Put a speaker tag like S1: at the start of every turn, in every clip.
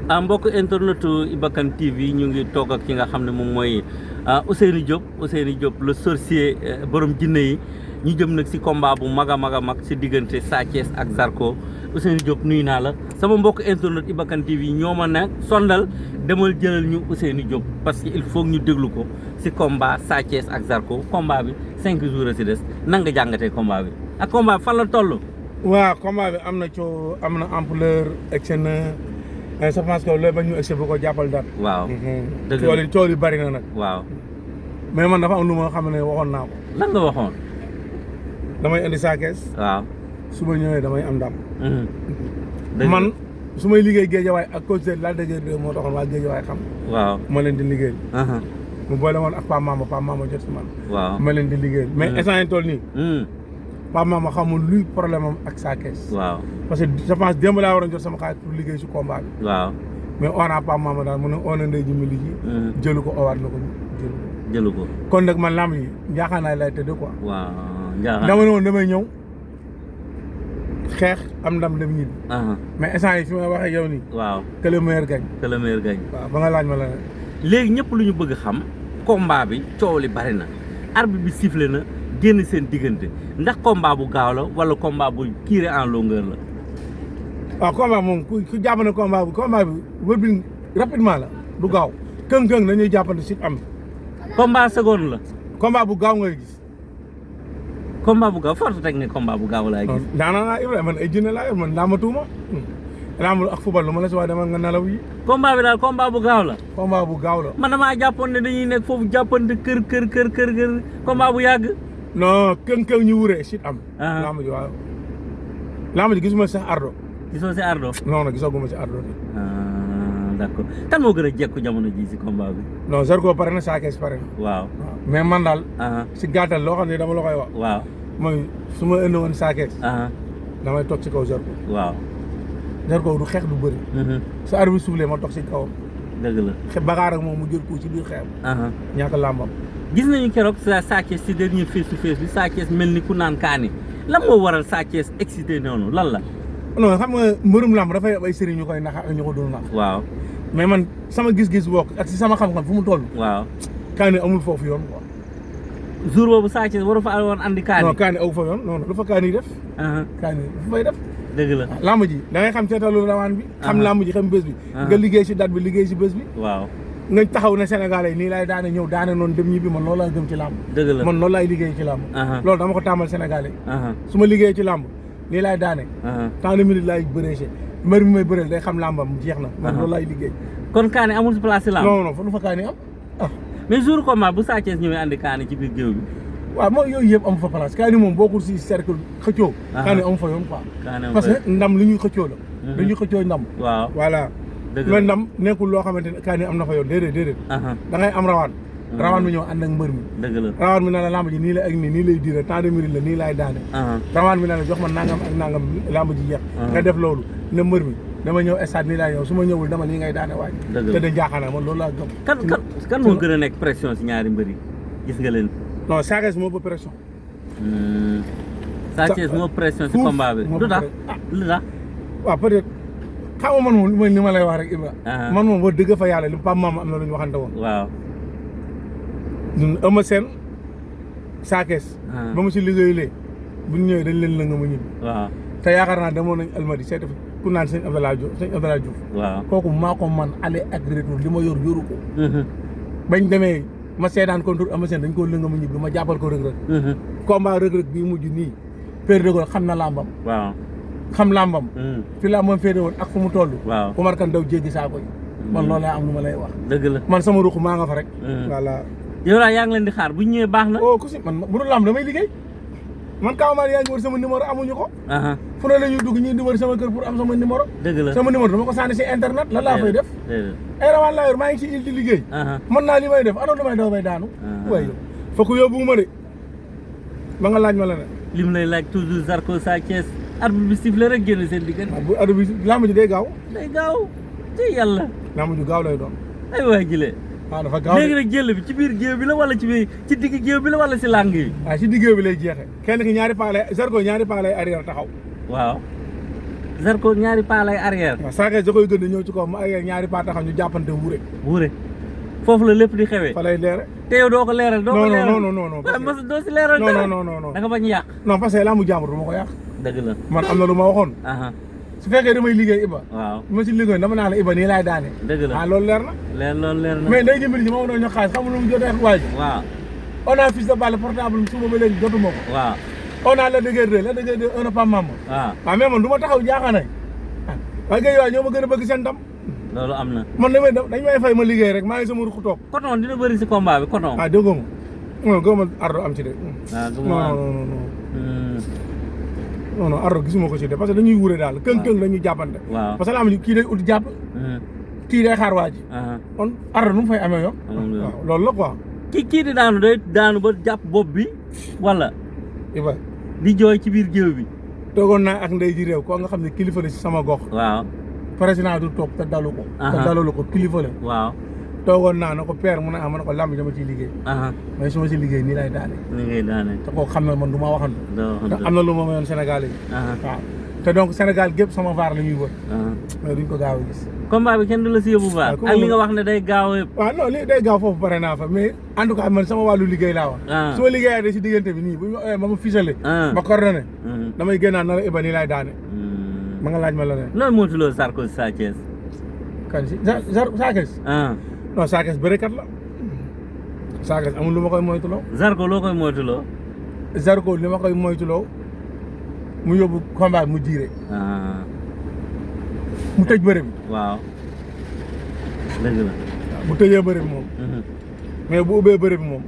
S1: mbokk internetu Iba Kane TV ñu ngi toog ak ki nga xam ne moom mooy Ousseynou Diop le sorcier borom jinne yi ñu jëm nag si combat bu mag a mag si diggante Sa Thiès ak Zarko. Ousseynou Diop nuyu naa la sama mbokk internet Iba Kane TV ñoo ma ne sondal demal jëlal ñu Ousseynou Diop parce que il faut ñu déglu ko si combat Sa Thiès ak Zarko combat bi 5 jours a si des nan nga jàngatee combat bi ak combat bi fan la toll.
S2: waaw combat bi am na coow am na ampleur egsi na je pense que loolu ba ñu egsi bu ko jàppal dara.
S1: waaw dëgg
S2: la coow li bari na nag.
S1: waaw
S2: mais man dafa am lu ma xam ne waxoon naa ko.
S1: lan nga waxoon.
S2: damay indi Sa Thiès.
S1: waaw
S2: su ma ñëwee damay am ndam.
S1: man
S2: su may liggéey géejawaay ak coach Lac de Guiers moo taxoon waa géejawaay xam.
S1: waaw
S2: ma leen di liggéey. mu boole woon ak Pape Mama jot si man.
S1: waaw
S2: ma leen di liggéey mais instant yi toll nii. Pape Mama xamul luy problème am ak Sa Thiès.
S1: waaw
S2: parce que je pense démb laa waroon jot sama xaalis pour liggéey si combat bi.
S1: waaw
S2: mais on a Pape Mama daal mu ne on a ndey ji mi liggéey. jëlu ko owaat na ko
S1: jëlu ko.
S2: kon nag man lamb yi njaaxaanaay lay tëdd quoi.
S1: waaw njaaxaan
S2: dama ne woon damay ñëw xeex am ndam dem ñibbi. mais instant yi fi may waxee yow nii.
S1: waaw
S2: que le meilleur gagne.
S1: que le meilleur gagne.
S2: waaw ba nga laaj ma la ne.
S1: léegi ñëpp lu ñu bëgg xam combat bi coow li bari na arbitre bi sifflé na génn seen diggante ndax combat bu gaaw la wala combat bu tiré en longueur la.
S2: waaw combat moom ku jàpp ne combat bi wër bi rapidement la du gaaw këng-këng dañuy jàppante si am.
S1: combat seconde la.
S2: combat bu gaaw ngay gis.
S1: combat bu gaaw forte teg ne combat bu gaaw laay gis.
S2: daanaka naa Ibrahima man ay jinne laa yor man daa ma tuuma. lamb ak football lu ma la si wax dama nga nelaw yi.
S1: combat bi daal combat bu gaaw la.
S2: combat bu gaaw la.
S1: man damaa jàppoon ne dañuy nekk foofu jàppante kër combat bu yàgg.
S2: non këng-këng ñu wuree sit am. lamb ji waaw. lamb ji gisuma sax ardo.
S1: gisoo si ardo.
S2: non gisaguma si ardo.
S1: d'accord kan moo gën a jekku jamono ji si combat bi.
S2: non Zarko pare na Sa Thiès pare na.
S1: waaw
S2: mais man daal. si gàttal loo xam ne dama la koy wax.
S1: waaw
S2: mooy su ma indi woon Sa Thiès. damay toog si kaw Zarko.
S1: waaw.
S2: Zarko du xeex du bëri. sa arbitre bi soufflé ma toog si kawam.
S1: dëgg la
S2: bagaar ak moom mu jël ko ci biir xeex. ñàkk làmbam.
S1: gis nañu keroog Sa Thiès si dernier face to face bi Sa Thiès mel ni ku naan kaani lan moo waral Sa Thiès excité noonu lan la.
S2: non xam nga mbërum làmb dafay am ay sëriñ ñu koy nax ak ñu ko dul nax.
S1: waaw
S2: mais man sama gis-gis bokk ak si sama xam-xam fu mu toll.
S1: waaw
S2: kaani amul foofu yoon quoi.
S1: jour boobu Sa Thiès waru fa woon andi kaani.
S2: non kaani aw fa yoon non dafa kaani def. kaani dafa fay def.
S1: dëgg la
S2: lamb ji da ngay xam seetalu rawaan bi. xam lamb ji xam bés bi. nga liggéey si date bi liggéey si bés bi.
S1: waaw
S2: nga taxaw ne Sénégalais nii laay daane ñëw daane noonu dem ñibbi man loolu laay gëm ci lamb.
S1: dëgg la
S2: man loolu laay liggéey ci lamb. loolu dama ko tàmmal Sénégalais. su ma liggéey ci lamb nii laay daane. tant de minutes laay bëree si mbër mi may bëreel day xam lambam jeex na. man loolu laay liggéey.
S1: kon kaani amul si place si lamb.
S2: non fa nu fa kaani am
S1: mais jour combat bu Sa Thiès ñëwee andi kaani ci biir géew bi.
S2: waaw mooy yooyu yëpp amu fa place kaani moom bokkul si cercle xëccoo. kaani amu fa yoon quoi. parce que ndam lu ñuy xëccoo la. dañuy xëccoo ndam.
S1: waaw
S2: voilà. mais ndam nekkul loo xamante ne kaani am na fa yoon déedéet. da ngay am rawaan. rawaan bi ñëw ànd ak mbër mi.
S1: dëgg la
S2: rawaan bi ne la lamb ji nii la ak nii lay diire tant de minutes la nii laay daane. rawaan bi ne la jox ma nangam ak nangam lamb ji jeex. nga def loolu ne mbër mi dama ñëw stade nii laay ñëw su ma ñëwul dama nii ngay daane waaj.
S1: dëgg la
S2: te de jaaxaana man loolu laa gëm.
S1: kan moo gën a nekk pression si ñaari mbër yi gis nga leen.
S2: non Sa Thiès moo ëpp pression.
S1: Sa Thiès moo pression si combat bi. lu tax lu tax.
S2: waaw peut-être xam nga man moom mooy li ma lay wax rek Ibra. man moom ba dëgg fa yàlla li Pape Mama am na lu ñu waxante woon.
S1: waaw.
S2: ñun Eumeu Sène Sa Thiès. ba mu si liggéeyulee bu ñu ñëwee dañ leen lëng ma ñibbi.
S1: waaw
S2: te yaakaar naa demoon nañ Almadi seeti ku naan sëñ Abdoulaye Diouf.
S1: waaw
S2: kooku maa ko man aller ak retour li ma yor yoru ko. bañ demee ma seedaan contre Eumeu Sène dañ koo lëng ma ñibbi ma jàppal ko rëg-rëg. combat rëg-rëg bii mujj nii. Père de Gaulle xam na làmbam.
S1: waaw
S2: xam làmbam. fi làmbam féete woon ak fu mu toll.
S1: waaw
S2: Omar Kane daw jéggi saako yi. man loolu laa am lu ma lay wax.
S1: dëgg la
S2: man sama ruq maa nga fa rek. voilà.
S1: yow daal yaa ngi leen di xaar bu ñu ñëwee baax na.
S2: oh ku si man bu dul làmb damay liggéey. man Kaaw yaa ngi wër sama numéro amuñu ko. fu ne la ñuy dugg ñuy di wër sama kër pour am sama numéro.
S1: dëgg la
S2: sama numéro dama ko sànni si internet lan laa fay def. ay rawaan laa yor maa ngi si il di liggéey. mën naa li may def anoon damay daw bay daanu. waaye fokk yóbbu ma de ba nga laaj ma la ne.
S1: lim lay laaj toujours Zarko Sa Thiès arbitre bi sifflé rek génn seen diggante.
S2: bu arbitre bi lamb ji day gaaw.
S1: day gaaw te yàlla.
S2: lamb ji gaaw lay doon.
S1: ay waay jëlee.
S2: waaw dafa gaaw
S1: léegi nag jël bi ci biir géew bi la wala ci digg géew bi la wala si làng yi.
S2: waaw ci digg géew bi lay jeexee kenn ki ñaari paa lay Zarko ñaari paa lay arrière taxaw.
S1: waaw. Zarko ñaari pas lay arrière.
S2: waaw Sa Thiès da koy gën a ñëw ci kaw ma ay ñaari pas taxaw ñu jàppante wuure.
S1: wuure foofu la lépp di xewee.
S2: fa lay leere.
S1: te yow doo ko leeral. doo ko leeral
S2: non.
S1: waaw mos doo si leeral dara.
S2: non.
S1: da nga bañ yàq.
S2: non parce que laa mu jàmbur du ma ko yàq.
S1: dëgg la.
S2: man am na lu ma waxoon. su fekkee damay liggéey Iba.
S1: waaw
S2: ma si liggéey dama naa la Iba nii laay daane.
S1: dëgg la
S2: loolu leer na.
S1: loolu leer na.
S2: mais day jëmbali si ma doon ñu xaalis xamul lu mu jotee ak waa ji.
S1: waaw.
S2: on a fils de balle portable suba ba léegi jotuma ko.
S1: waaw.
S2: on a la dëgër on a pas maman.
S1: waaw
S2: mais man du ma taxaw jaaxaanay. waaye gars yi waaye ñoo ma gën a bëgg seen ndam.
S1: loolu am na.
S2: man dañ may fay ma liggéey rek maa ngi sama ruq toog.
S1: coton dina bëri si combat bi coton.
S2: déggoo ma non gëmuma Ardo am ci de. non Ardo gisuma ko ci de parce que dañuy wure daal. këng dañuy jàppante.
S1: waaw
S2: parce que laa am kii day ut jàpp. kii day xaar waa ji. kon Ardo nu mu fay amee yoon. waaw loolu la quoi.
S1: kii di daanu day daanu ba jàpp bopp bi wala.
S2: Iba
S1: di jooy ci biir géew bi.
S2: toogoon naa ak ndey ji réew koo nga xam ne kilifa la si sama gox.
S1: waaw.
S2: président du toog te dalu ko. te dalalu ko kilifa la.
S1: waaw.
S2: toogoon naa na ko père mu ne ma ne ko lamb dama ciy liggéey. mais su ma si liggéey nii lay daane.
S1: nii ngay daane.
S2: te kooku xam na man du ma waxantu.
S1: te
S2: am na lu ma mayoon Sénégal yi. waaw te donc Sénégal gépp sama vaar la ñuy wër. mais duñ ko gaaw a gis.
S1: combat bi kenn du la si yóbbu vaar. ak li nga wax ne day gaaw yëpp.
S2: waaw non li day gaaw foofu pare naa fa mais en tout cas man sama wàllu liggéey laa wax. su ma liggéeyaatee si diggante bi nii bu ñu ma ficelé. ma coordonné. damay génnaat na la Iba nii laay daane. ma nga laaj ma la ne.
S1: loolu moytuloo Zarko si Sa Thiès.
S2: kan si Sa Thiès. non Sa Thiès bërekat la. Sa Thiès amul lu ma koy moytuloo.
S1: Zarko loo koy moytuloo.
S2: Zarko li ma koy moytuloo mu yóbbu combat mu diire. mu tëj bëre bi.
S1: waaw. dëgg la.
S2: bu tëjee bëre bi moom. mais bu ubbee bëre bi moom.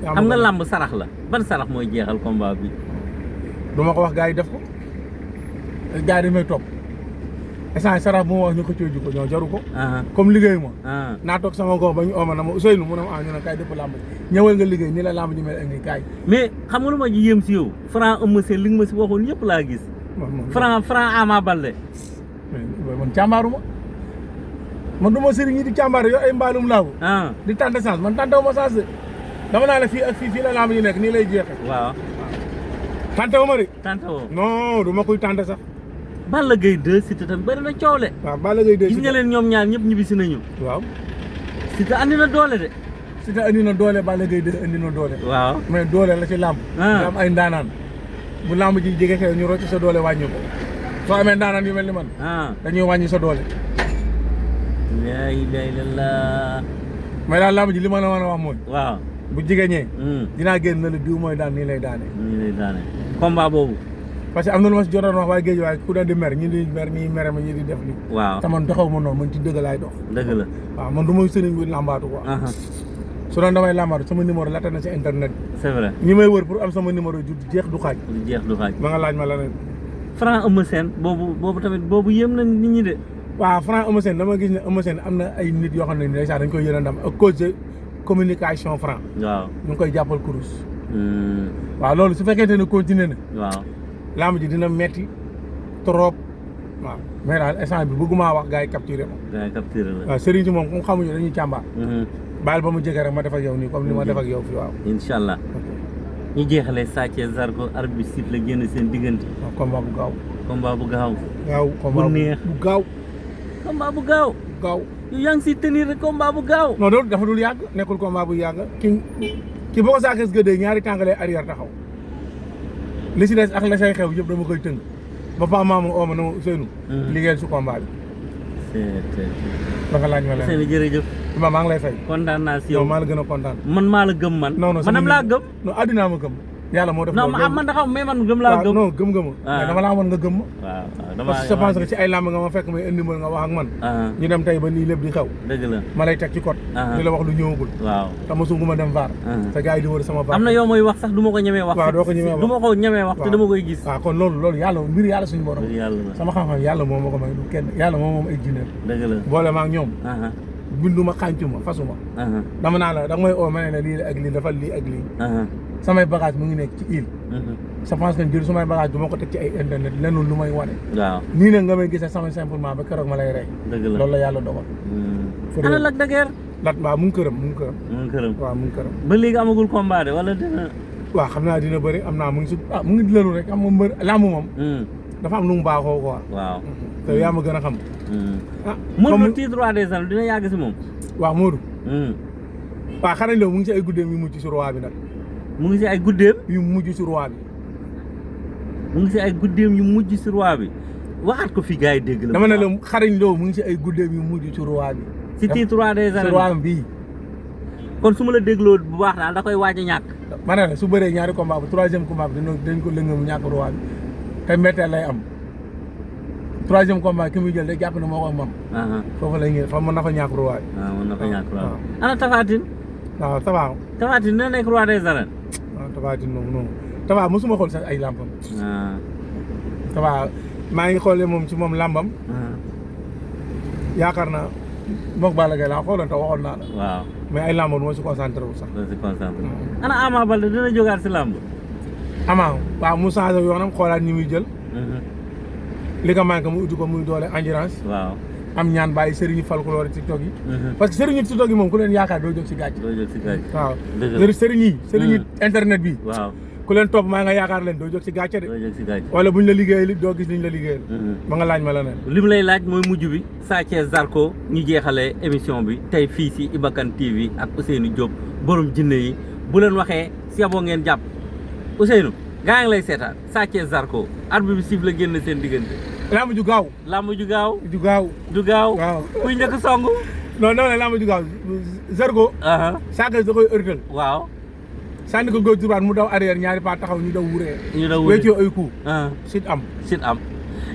S1: xam nga làmb sarax la ban sarax mooy jeexal combat bi.
S2: du ma ko wax gars yi def ko gars yi dañ may topp instant sarax bu ma wax ñu ko cooju ko ñoo jaru ko. comme liggéey ma. naa toog sama gox ba ñu ooma na ma Ousseynou mu ne ma ñu ne kay dëpp làmb ñëwal nga liggéey nii la làmb ji mel ak nii kaay.
S1: mais xam nga lu ma ji yéem si yow Franc Eumeu Sène li nga ma si waxoon yëpp laa gis. Franc Ama Baldé.
S2: man càmbaaru ma man du ma sëriñ ñi di càmbaar yow ay mbaalum laabu. di tante chance man tantewu ma chance de dama naa la fii ak fii la làmb ji nekk nii lay jeexee.
S1: waaw.
S2: tantewu ma de.
S1: tantewoo
S2: non du ma koy tante sax.
S1: Balla Gaye 2 Siteu tam bëri na coow le.
S2: waaw Balla Gaye 2
S1: gis nga leen ñoom ñaar ñëpp ñibbisi nañu.
S2: waaw.
S1: Siteu andi na doole de.
S2: Siteu andi na doole Balla Gaye 2 andi na doole.
S1: waaw
S2: mais doole la ci làmb. nga am ay ndaanaan bu làmb ji jege xew ñu rocc sa doole wàññi ko soo amee ndaanaan yu mel ni man. dañuy wàññi sa doole.
S1: la ilaha illallah.
S2: mais daal làmb ji li ma la mën a wax mooy.
S1: waaw
S2: bu jigéñee. dinaa génn na la diw mooy daan nii lay daane.
S1: nii lay daane combat boobu.
S2: parce que am na lu ma si jotoon wax waaye géej waaye ku daan di mer ñi di mer ñi mere ma ñi di def nii.
S1: waaw
S2: te man doxewu ma noonu man ci dëgg laay dox.
S1: dëgg la
S2: waaw man du may sëriñ bi làmbaatu quoi. su doon damay làmbaatu sama numéro laata na si internet.
S1: c'est vrai
S2: ñi may wër pour am sama numéro ju jeex du xaaj.
S1: du jeex du xaaj.
S2: ba nga laaj ma la ne.
S1: Franc Eumeu Sène boobu tamit boobu yéem na nit ñi de.
S2: waaw Franc Eumeu Sène dama gis ne Eumeu Sène am na ay nit yoo xam ne ndeysaan dañ koy yéene ndam à cause de communication Franc.
S1: waaw
S2: ñu ngi koy jàppal kurus. waaw loolu su fekkente ne continué na.
S1: waaw
S2: làmb ji dina metti trop. waaw mais daal instant bi bëgguma wax gars yi capturé ma.
S1: gars yi capturé la.
S2: waaw sëriñ si moom comme xamuñu dañuy càmbar. baal ba mu jege rek ma def ak yow nii comme ni ma def ak yow fii waaw.
S1: incha allah ñu jeexalee Sa Thiès Zarko arbitre bi siffle la génn seen diggante.
S2: waaw combat bu gaaw.
S1: combat bu gaaw.
S2: gaaw combat
S1: bu neex
S2: bu gaaw.
S1: combat bu gaaw.
S2: gaaw
S1: yow yaa ngi siy tenir rek combat bu gaaw.
S2: non loolu dafa dul yàgg nekkul combat bu yàgg ki boo ko Sa Thiès gëddee ñaari tàngalee arrière taxaw li si des ak la say xew yëpp dama koy tënk ba pa maamu ooma na ma Ousseynou. liggéeyal su combat bi. ba nga laaj ma leen
S1: Ousseynou jërëjëf.
S2: maa ngi lay fay.
S1: kontaan naa si yow
S2: maa la gën a kontaan.
S1: man maa la gëm man.
S2: non non
S1: manam laa gëm.
S2: non addinaa ma gëm. yàlla moo def
S1: non man da xam mais man gëm laa gëm.
S2: non gëm nga ma. mais dama laa woon nga gëm ma.
S1: waaw
S2: parce que je pense que ci ay làmb nga ma fekk may indi ma nga wax ak man. ñu dem tey ba nii lépp di xew.
S1: dëgg la
S2: ma lay teg ci code. di la wax lu ñëwagul.
S1: waaw
S2: te mosu ma dem vaar. te gars yi di wër sama vaar.
S1: am na yoo may wax sax du ma ko ñemee wax.
S2: waaw doo ko ñemee wax
S1: du ma ko ñemee wax te dama koy gis.
S2: waaw kon loolu yàlla mbir yàlla suñu borom.
S1: yàlla
S2: sama xam-xam yàlla moom ma ko may du kenn yàlla moom ay jinne.
S1: dëgg la
S2: boole ma ak ñoom. binduma xàncuma fasuma. dama naa la danga may oo ma ne la lii ak lii dafa lii ak lii. samay bagage mu ngi nekk ci île. je pense que jël samay bagage du ma ko teg ci ay internet lenn lu may wane.
S1: waaw
S2: nii nag nga may gisee sama simplement ba keroog ma lay rey.
S1: dëgg la
S2: loolu la yàlla dogal.
S1: ana Lac de Guiers.
S2: waaw mu ngi këram waaw mu ngi këram.
S1: ba léegi amagul combat de wala dina.
S2: waaw xam naa dina bëri am naa mu ngi si mu ngi dilalu rek am nga mbër làmb moom. dafa am lu mu baaxoo quoi.
S1: waaw.
S2: te yaa ma gën a xam. ah
S1: Modou Lo titre roi des arènes dina yàgg si moom.
S2: waaw Modou. waaw xarañ Lo mu ngi si ay guddeem yu mujj si roi bi nag.
S1: mu ngi si ay guddeem.
S2: yu mujj si roi bi.
S1: mu ngi si ay guddeem yu mujj si roi bi waxaat ko fi gars yi dégg la.
S2: dama ne la xarañ Lo mu ngi si ay guddeem yu mujj si roi bi.
S1: si titre roi des arènes
S2: si roi bii.
S1: kon su ma la dégloo bu baax daal da koy waaj a ñàkk.
S2: ma ne la su bëree ñaari combat bu troisième combat bi dañ ko lëngam ñàkk roi bi te métteel lay am troisième combat ki muy jël day jàpp ne moo ko mam. foofu lay ñëw fa mën na fa ñàkk roi bi.
S1: waaw mën na fa ñàkk roi bi. ana Tapha Tine.
S2: waaw Tapha.
S1: Tapha Tine dina nekk roi des arènes.
S2: waaw Tapha Tine non Tapha mosuma xool sax ay làmbam. Tapha maa ngi xoolee moom ci moom làmbam. yaakaar naa moog Balla Gaye laa xooloon te waxoon naa la.
S1: waaw
S2: mais ay làmbam moo si concentré wu sax.
S1: doo si concentré. ana Ama Baldé dina jógaat si làmb.
S2: Ama waaw mu changé yoonam xoolaat ñi muy jël. li ko manqué mu uti ko muy doole endurance.
S1: waaw
S2: am ñaan bàyyi sëriñu folklore TikTok yi. parce que sëriñu TikTok yi moom ku leen yaakaar doo jóg si gàcce.
S1: doo jóg si gàcce.
S2: waaw
S1: dëgg la
S2: sëriñu internet bi.
S1: waaw
S2: ku leen topp maa nga yaakaar leen doo jóg si gàcce de.
S1: doo jóg si gàcce.
S2: wala buñ la liggéeyal doo gis niñ la liggéeyal. ba nga laaj ma la neen.
S1: li mu lay laaj mooy mujj bi Sa Thiès Zarko ñu jeexalee émission bi tey fii si Iba Kane TV ak Ousseynou Diop borom jinne yi bu leen waxee si yaboo ngeen jàpp Ousseynou gaa ngi lay seetaan Sa Thiès Zarko arbitre bi siffle la génn seen diggante.
S2: lamb ju gaaw.
S1: lamb ju gaaw.
S2: ju gaaw.
S1: du gaaw.
S2: waaw
S1: kuy njëkk song.
S2: non lamb ju gaaw Zarko. Sa Thiès da koy ërtal.
S1: waaw.
S2: sànni ko gauche droite mu daw arrière ñaari pas taxaw ñu daw wuree.
S1: ñu daw wuree
S2: wéccoo ay coup. sit am.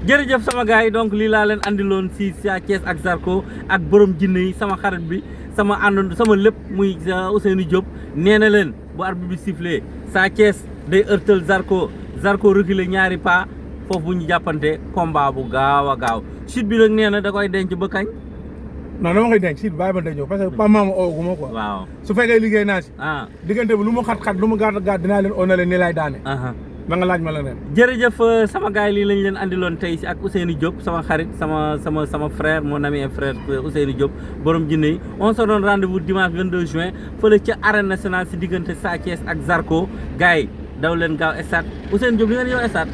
S1: jërëjëf sama gars yi donc lii laa leen andiloon si Sa Thiès ak Zarko ak borom jinne yi sama xarit bi sama àndandoo sama lépp muy Ousseynou Diop nee na leen bu arbitre bi sifflé Sa Thiès day ërtal Zarko reculer ñaari pas foofu bu ñu jàppante combat bu gaaw a gaaw chute bi nag nee na da koy denc ba kañ.
S2: non dama koy denc chute bàyyi ba denc parce que pas maama oogu ma quoi.
S1: waaw
S2: su fekkee liggéey naa si. diggante bi lu mu xat-xat lu mu gàtt dinaa leen oo na leen ni lay daane. ma nga laaj ma la neen.
S1: jërëjëf sama gars yi lii lañ leen andiloon tey si ak Ousseynou Diop sama xarit sama frère mon ami et frère Ousseynou Diop borom jinne yi on se donne rendez-vous dimanche 22 juin fële ca arène nationale si diggante Sa Thiès ak Zarko gars yi daw leen gaaw stade Ousseynou Diop li ngeen yow stade.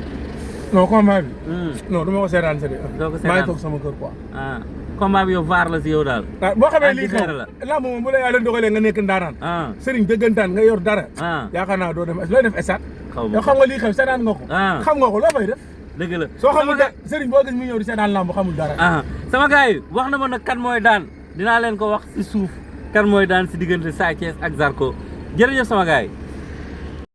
S2: non combat bi. non du ma ko seetaan sa de.
S1: doo ko seetaan
S2: maa ngi toog sama kër quoi.
S1: combat bi yow vaar la si yow daal.
S2: boo xamee lii xew lamb moom bu la yàlla dogalee nga nekk ndaanaan. sëriñ dëggantaan nga yor dara. yaakaar naa doo dem looy def stade. yow xam nga lii xew seetaan nga ko. xam nga ko loo fay def.
S1: dëgg la
S2: soo xamul dara sëriñ boo gis mu ñëw di seetaan lamb xamul dara.
S1: sama gars yi wax na ma nag kan mooy daan dinaa leen ko wax si suuf kan mooy daan si diggante Sa Thiès ak Zarko jërëjëf sama gars yi.